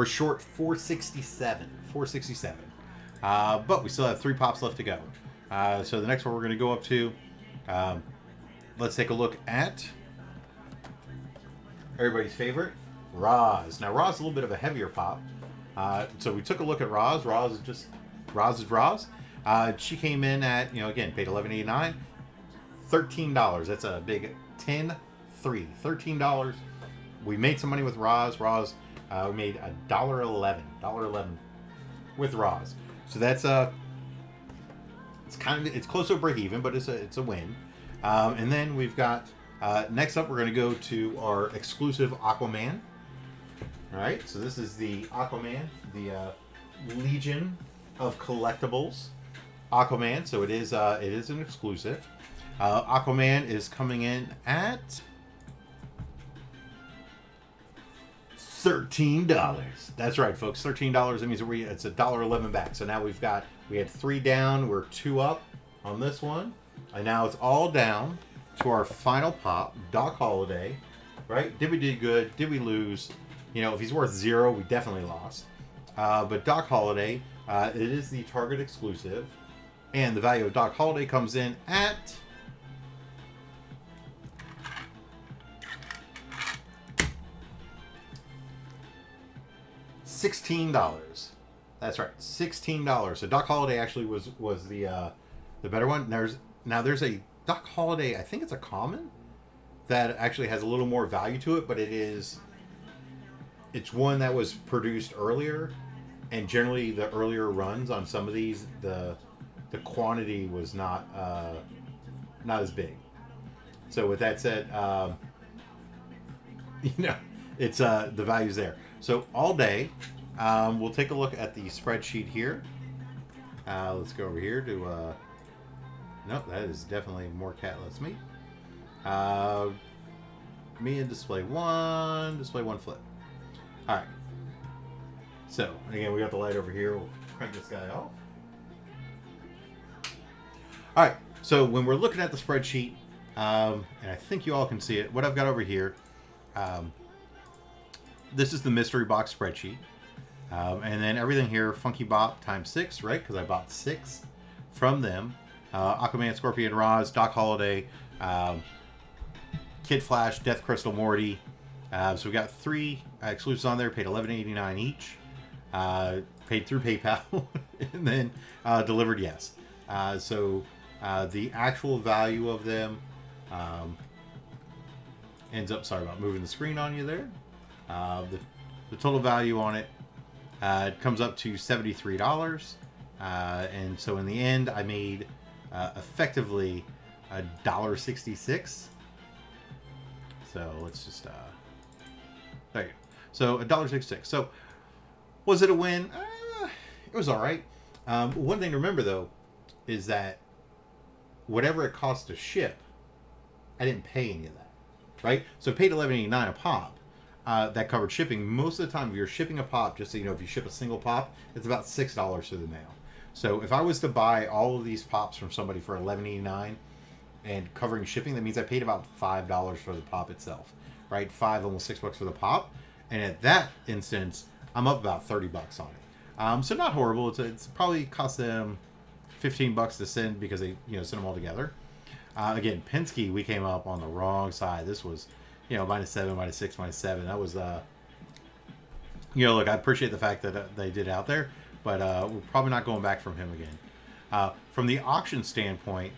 short 467. But we still have 3 pops left to go. So the next one we're going to go up to, let's take a look at everybody's favorite, Roz. Now Roz is a little bit of a heavier pop. So we took a look at Roz. Roz is Roz. She came in at, again, paid $11.89. $13. That's a big 10-3. $13. We made some money with Roz. We made $1.11 with Roz. So that's it's close to a break even, but it's a win. And then we've got next up, we're going to go to our exclusive Aquaman. All right, so this is the Aquaman, the Legion of Collectibles Aquaman. So it is an exclusive. Aquaman is coming in at $13. That's right, folks. $13. That means it's $1.11 back. So now we had 3 down. We're 2 up on this one, and now it's all down to our final pop, Doc Holliday. Right? Did we do good? Did we lose? You know, if he's worth 0, we definitely lost. But Doc Holliday, it is the Target exclusive, and the value of Doc Holliday comes in at $16. That's right, $16. So Doc Holliday actually was the better one. There's a Doc Holliday. I think it's a common that actually has a little more value to it, but it's one that was produced earlier, and generally the earlier runs on some of these, the quantity was not as big. So with that said, it's the value's there. So all day, we'll take a look at the spreadsheet here. Let's go over here to nope, that is definitely more catless meat. Me and display one flip. All right. So again, we got the light over here. We'll crank this guy off. All right. So when we're looking at the spreadsheet, and I think you all can see it, what I've got over here, this is the mystery box spreadsheet. And then everything here, Funky Bop times 6, right? Because I bought 6 from them. Aquaman, Scorpion, Roz, Doc Holliday, Kid Flash, Death Crystal, Morty. So we got 3 exclusives on there, paid $11.89 each. Paid through PayPal, and then delivered yes. So the actual value of them ends up, sorry about moving the screen on you there. The total value on it comes up to $73. And so in the end, I made effectively $1.66. So let's just there you go. So $1.66. So was it a win? It was all right. One thing to remember though is that whatever it costs to ship, I didn't pay any of that, right? So I paid $11.89 a pop. That covered shipping. Most of the time, if you're shipping a pop, just so you know, if you ship a single pop, it's about $6 through the mail. So if I was to buy all of these pops from somebody for $11.89 and covering shipping, that means I paid about $5 for the pop itself, right? almost $6 for the pop. And at that instance, I'm up about $30 on it. So not horrible. It's probably cost them $15 to send because they send them all together. Again, Penske, we came up on the wrong side. This was -7, -6, -7. That was look, I appreciate the fact that they did it out there, but we're probably not going back from him again. From the auction standpoint,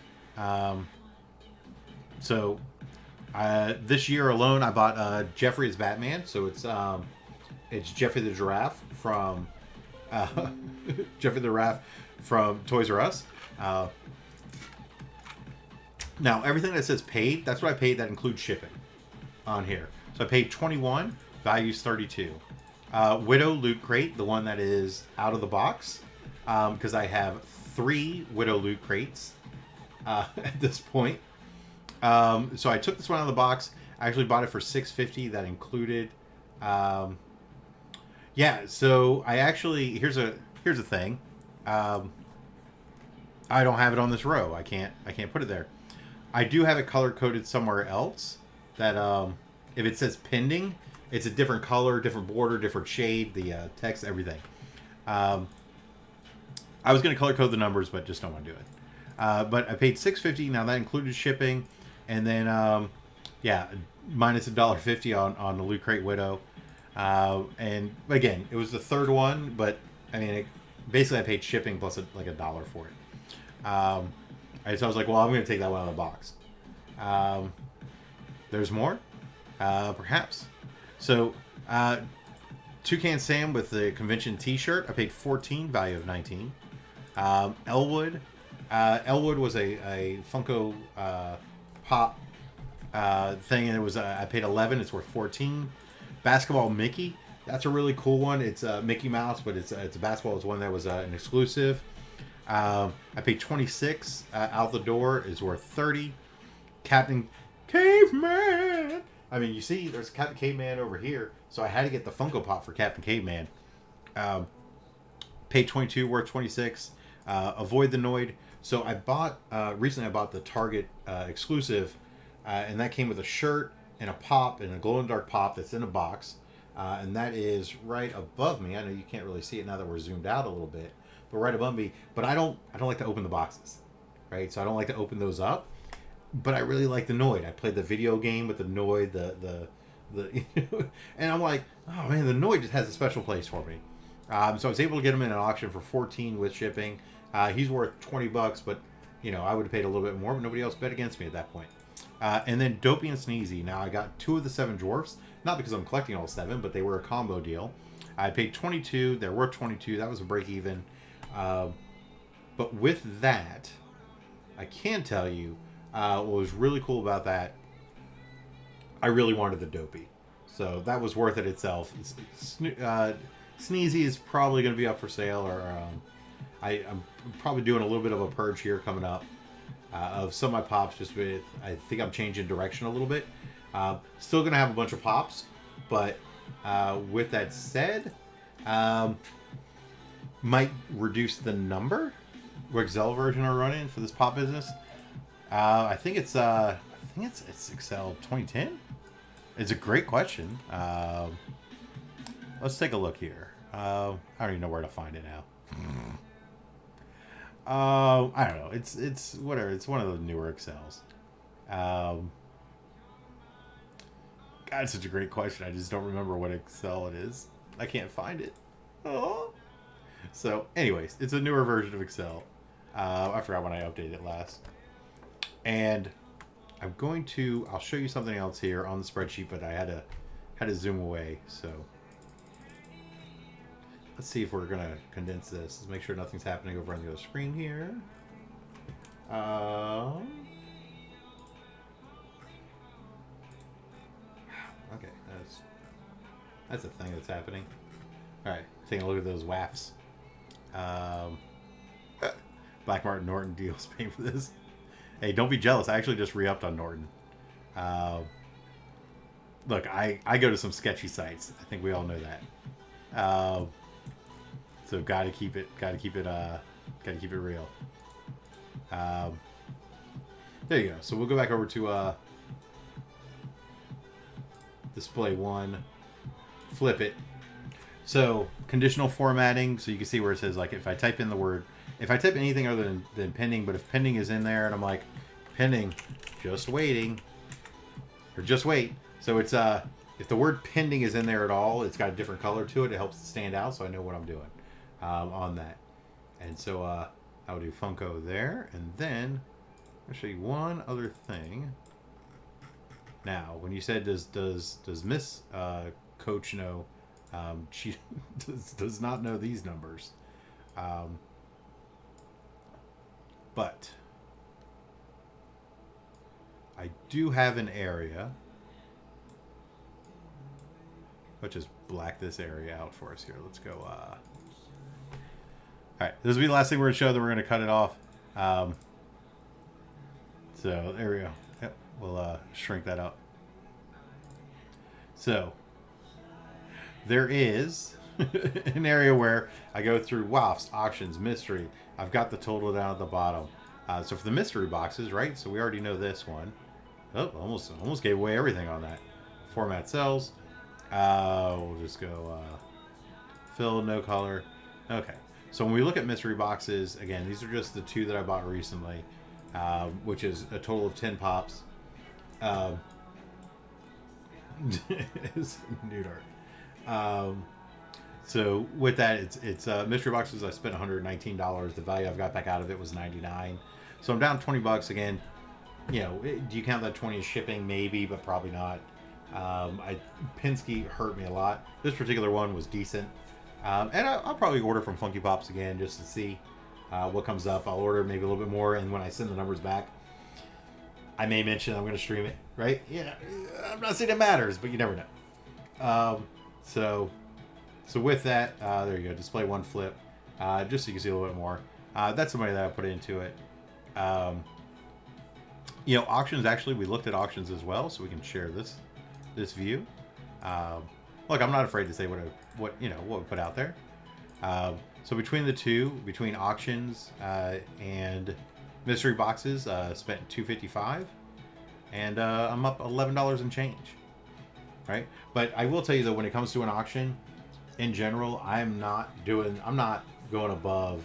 so this year alone, I bought Jeffrey as Batman. So it's Jeffrey the Giraffe from Jeffrey the Giraffe from Toys R Us. Now everything that says paid, that's what I paid. That includes shipping on here. So I paid $21, value's $32. Widow Loot Crate, the one that is out of the box, because I have 3 Widow Loot Crates at this point. So I took this one out of the box. I actually bought it for $6.50. That included, yeah. So I actually here's a thing. I don't have it on this row. I can't put it there. I do have it color coded somewhere else. That if it says pending, it's a different color, different border, different shade, the text, everything. I was going to color code the numbers, but just don't want to do it. But I paid $6.50. Now that included shipping, and then yeah, minus $1.50 on the Loot Crate Widow. And again, it was the third one, but I mean, basically I paid shipping plus like $1 for it. So I was like, well, I'm going to take that one out of the box. There's more, perhaps. So, Toucan Sam with the convention T-shirt. I paid 14, value of 19. Elwood. Elwood was a Funko Pop thing, and it was I paid 11. It's worth 14. Basketball Mickey. That's a really cool one. It's Mickey Mouse, but it's a basketball. It's one that was an exclusive. I paid 26. Out the door is worth 30. Captain Caveman. I mean, you see, there's Captain Caveman over here, so I had to get the Funko Pop for Captain Caveman. Paid 22, worth 26. Avoid the Noid. So I bought recently. I bought the Target exclusive, and that came with a shirt and a pop and a glow in the dark pop that's in a box, and that is right above me. I know you can't really see it now that we're zoomed out a little bit, but right above me. But I don't like to open the boxes, right? So I don't like to open those up. But I really like the Noid. I played the video game with the Noid, the and I'm like, oh man, the Noid just has a special place for me. So I was able to get him in an auction for 14 with shipping. He's worth $20, but I would have paid a little bit more, but nobody else bet against me at that point. And then Dopey and Sneezy. Now I got 2 of the 7 dwarfs, not because I'm collecting all 7, but they were a combo deal. I paid 22. They're worth 22. That was a break even. But with that, I can tell you what was really cool about that. I really wanted the Dopey, so that was worth it itself. Sneezy is probably going to be up for sale, or I'm probably doing a little bit of a purge here coming up of some of my pops. Just with, I think I'm changing direction a little bit. Still going to have a bunch of pops, but with that said, might reduce the number. What Excel version are running for this pop business? I think it's Excel 2010. It's a great question. Let's take a look here. I don't even know where to find it now. I don't know. It's whatever. It's one of the newer Excels. God, it's such a great question. I just don't remember what Excel it is. I can't find it. Oh. So, anyways, it's a newer version of Excel. I forgot when I updated it last. And I'll show you something else here on the spreadsheet, but I had to zoom away. So let's see if we're gonna condense this. Let's make sure nothing's happening over on the other screen here. Okay, that's a thing that's happening. All right, taking a look at those WAFs. Black Martin Norton deals paying for this. Hey, don't be jealous. I actually just re-upped on Norton. Look, I go to some sketchy sites. I think we all know that. So gotta keep it real. There you go. So we'll go back over to display 1. Flip it. So conditional formatting. So you can see where it says, like, if I type in anything other than pending, but if pending is in there and I'm like, pending, just waiting, or just wait. So it's if the word pending is in there at all, it's got a different color to it. It helps it stand out, so I know what I'm doing on that. And so I'll do Funko there, and then I'll show you one other thing. Now, when you said does Miss Coach know, she does not know these numbers, but I do have an area. Let's just black this area out for us here. Let's go. All right, this will be the last thing we're going to show. Then we're going to cut it off. So there we go. Yep, we'll shrink that up. So there is an area where I go through WAFs, auctions, mystery. I've got the total down at the bottom. So for the mystery boxes, right? So we already know this one. Oh, almost gave away everything on that. Format cells. We'll just go fill, no color. Okay. So when we look at mystery boxes, again, these are just the 2 that I bought recently, which is a total of 10 pops. It's new art. So with that, it's mystery boxes. I spent $119. The value I've got back out of it was $99. So I'm down $20 again. do you count that 20 as shipping? Maybe, but probably not. Penske hurt me a lot. This particular one was decent. And I'll probably order from Funko Pops again just to see what comes up. I'll order maybe a little bit more, and when I send the numbers back, I may mention I'm going to stream it, right? I'm not saying it matters, but you never know. So with that, there you go. Display one flip, just so you can see a little bit more. That's the money that I put into it. Auctions, actually, we looked at auctions as well, so we can share this view. Look, I'm not afraid to say what we put out there. So between the two, between auctions and mystery boxes, spent $255, and I'm up $11 and change. Right, but I will tell you though, when it comes to an auction, in general, I'm not going above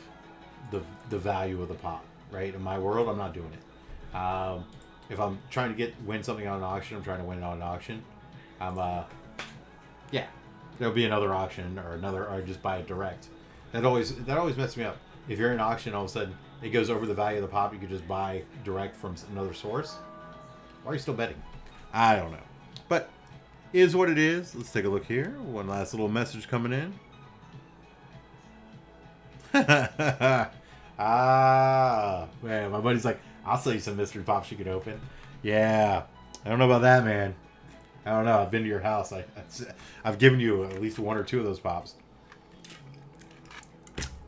the value of the pop. Right, in my world, I'm not doing it. If I'm trying to win something on an auction, I'm trying to win it on an auction. There'll be another auction or just buy it direct. That always messes me up. If you're in an auction, all of a sudden it goes over the value of the pop, you could just buy direct from another source. Why are you still betting? I don't know, but is what it is. Let's take a look here. One last little message coming in. Man, my buddy's like, I'll sell you some mystery pops you can open. Yeah, I don't know about that, man. I don't know. I've been to your house. I've given you at least one or two of those pops.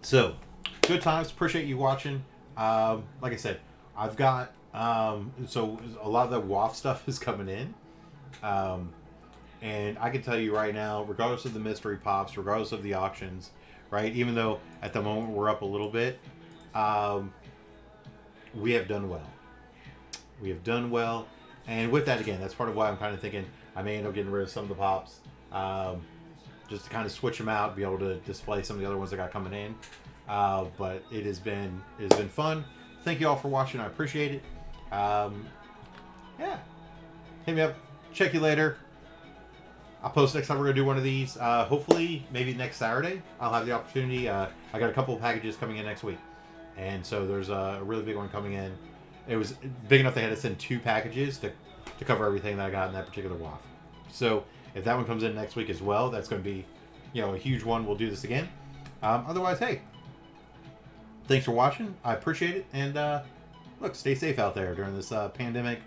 So, good times. Appreciate you watching. Like I said, I've got so a lot of the WAF stuff is coming in. And I can tell you right now, regardless of the mystery pops, regardless of the auctions, right? Even though at the moment we're up a little bit, we have done well. We have done well. And with that, again, that's part of why I'm kind of thinking I may end up getting rid of some of the pops, just to kind of switch them out, be able to display some of the other ones I got coming in. But it has been fun. Thank you all for watching. I appreciate it. Hit me up. Check you later. I'll post next time we're going to do one of these. Hopefully, maybe next Saturday, I'll have the opportunity. I got a couple of packages coming in next week. And so there's a really big one coming in. It was big enough they had to send 2 packages to cover everything that I got in that particular WAF. So if that one comes in next week as well, that's going to be, a huge one. We'll do this again. Otherwise, hey, thanks for watching. I appreciate it. And look, stay safe out there during this pandemic.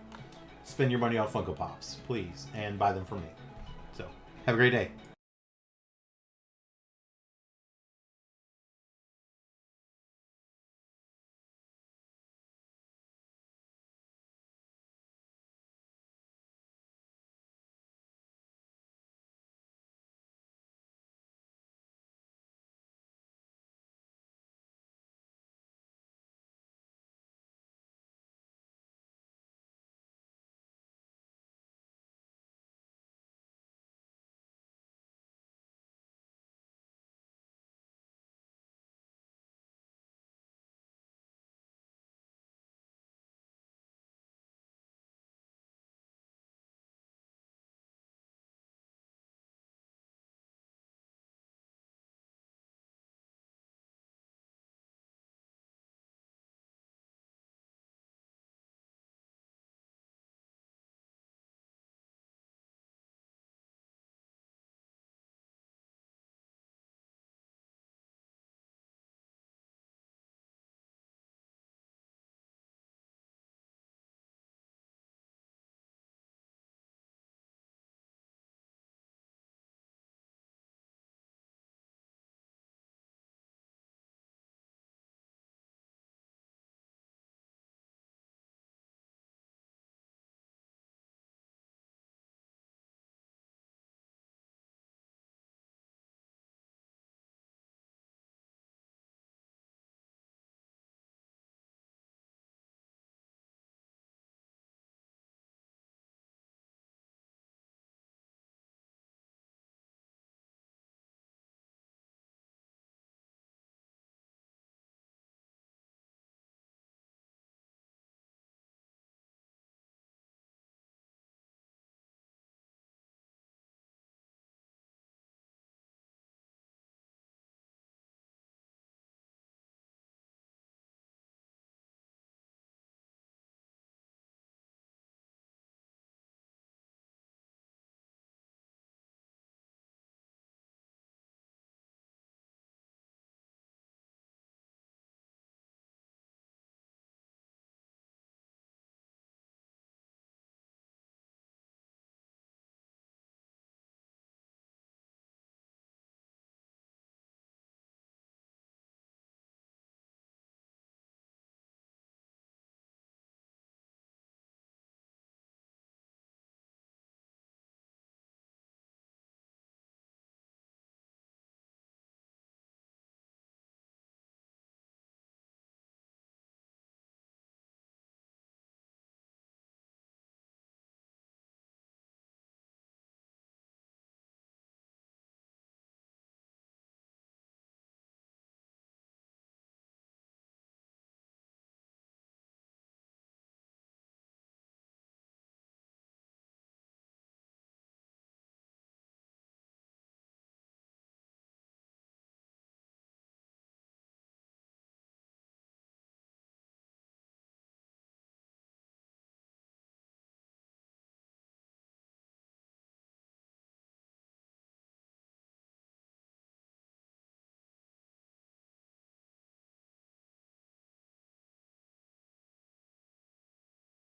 Spend your money on Funko Pops, please, and buy them from me. So have a great day.